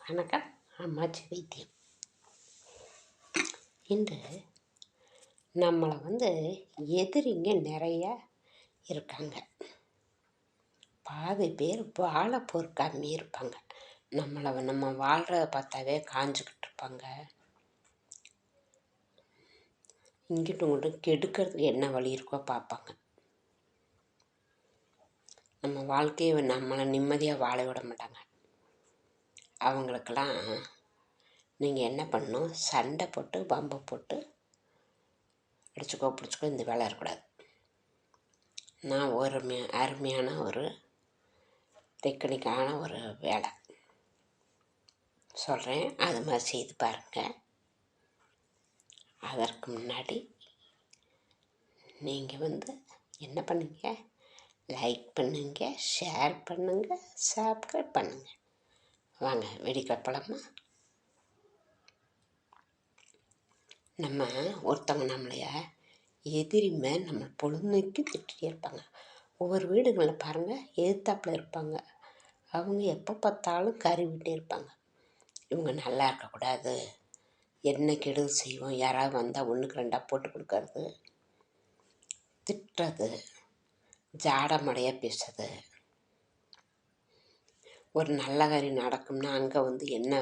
வணக்கம். அம்மாச்சி வைத்தியம். இன்று நம்மளை எதிரிங்க நிறைய இருக்காங்க. பாதி பேர் வாழ பொறுக்காமே இருப்பாங்க. நம்ம வாழ்கிறத பார்த்தாவே காஞ்சிக்கிட்டு இருப்பாங்க. இங்கிட்டும் இங்கிட்டும் கெடுக்கிறதுக்கு என்ன வழி இருக்கோ பார்ப்பாங்க. நம்ம வாழ்க்கையை நம்மளை நிம்மதியாக வாழ விட மாட்டாங்க. அவங்களுக்கெல்லாம் நீங்கள் என்ன பண்ணணும், சண்டை போட்டு பம்பை போட்டு அடிச்சுக்கோ பிடிச்சிக்கோ இந்த வேலை இருக்கக்கூடாது. நான் ஒரு அருமையான ஒரு டெக்னிக்கான ஒரு வேலை சொல்கிறேன், அது மாதிரி செய்து பாருங்கள். அதற்கு முன்னாடி நீங்கள் என்ன பண்ணுங்க, லைக் பண்ணுங்க, ஷேர் பண்ணுங்கள், சப்ஸ்கிரைப் பண்ணுங்கள். வாங்க வெடிக்கப்படமா. நம்ம ஒருத்தவங்க நம்மளைய எதிரிமை நம்ம பொழுதுக்கு திட்டிகிட்டே இருப்பாங்க. ஒவ்வொரு வீடுகளில் பாருங்கள், எதிர்த்தாப்பில் இருப்பாங்க. அவங்க எப்போ பார்த்தாலும் கருவிட்டே இருப்பாங்க. இவங்க நல்லா இருக்கக்கூடாது, என்ன கெடுதல் செய்வோம், யாராவது வந்தால் ஒன்றுக்கு ரெண்டாக போட்டு கொடுக்கறது, திட்டுறது, ஜாடமடையாக பேசுறது. ஒரு நல்ல காரியம் நடக்கும்னா அங்கே என்ன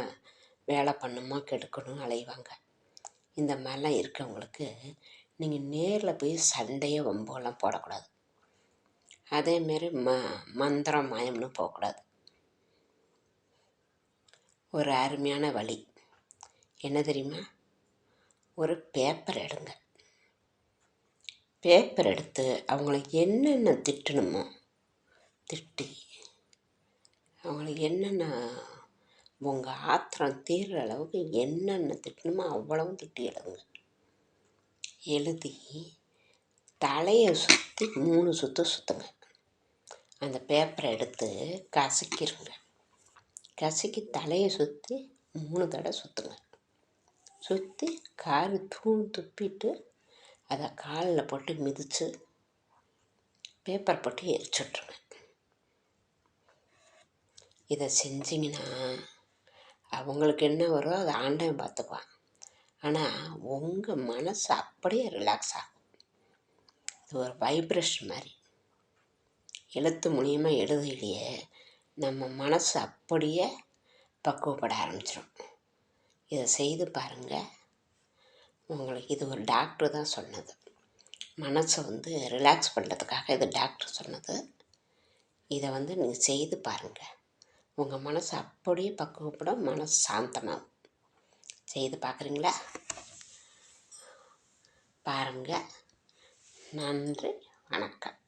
வேலை பண்ணுமோ கெடுக்கணும் அலைவாங்க. இந்த மாதிரிலாம் இருக்கவங்களுக்கு நீங்கள் நேரில் போய் சண்டையை வம்பெல்லாம் போடக்கூடாது. அதேமாரி மந்திரம் மாயம்னு போகக்கூடாது. ஒரு அருமையான வழி என்ன தெரியுமா, ஒரு பேப்பர் எடுங்க. பேப்பர் எடுத்து அவங்கள என்னென்ன திட்டணுமோ திட்டி, அவங்கள என்னென்ன உங்கள் ஆத்திரம் தீர்ற அளவுக்கு என்னென்ன திட்டணுமோ அவ்வளவும் திட்டி எழுதி தலையை சுற்றி 3 சுற்று சுற்றுங்க. அந்த பேப்பரை எடுத்து கசக்கிருங்க. கசக்கி தலையை சுற்றி 3 தடவை சுற்றுங்க. சுற்றி காரி துப்பிட்டு அதை காலில் போட்டு மிதித்து பேப்பர் போட்டு எரிச்சுட்ருங்க. இதை செஞ்சிங்கன்னா அவங்களுக்கு என்ன வரும் அதை ஆண்டவன் பார்த்துக்குவான். ஆனால் உங்கள் மனசு அப்படியே ரிலாக்ஸ் ஆகும். இது ஒரு வைப்ரேஷன் மாதிரி. எழுத்து மூலியமாக எழுதையிலேயே நம்ம மனசு அப்படியே பக்குவப்பட ஆரம்பிச்சிடும். இதை செய்து பாருங்கள். உங்களுக்கு இது ஒரு டாக்டர் தான் சொன்னது. மனசை ரிலாக்ஸ் பண்ணுறதுக்காக இது டாக்டர் சொன்னது. இதை நீங்கள் செய்து பாருங்கள். உங்கள் மனசு அப்படியே பக்குவப்படும், மனசு சாந்தமாகும். செய்து பார்க்குறீங்களா? பாருங்கள். நன்றி, வணக்கம்.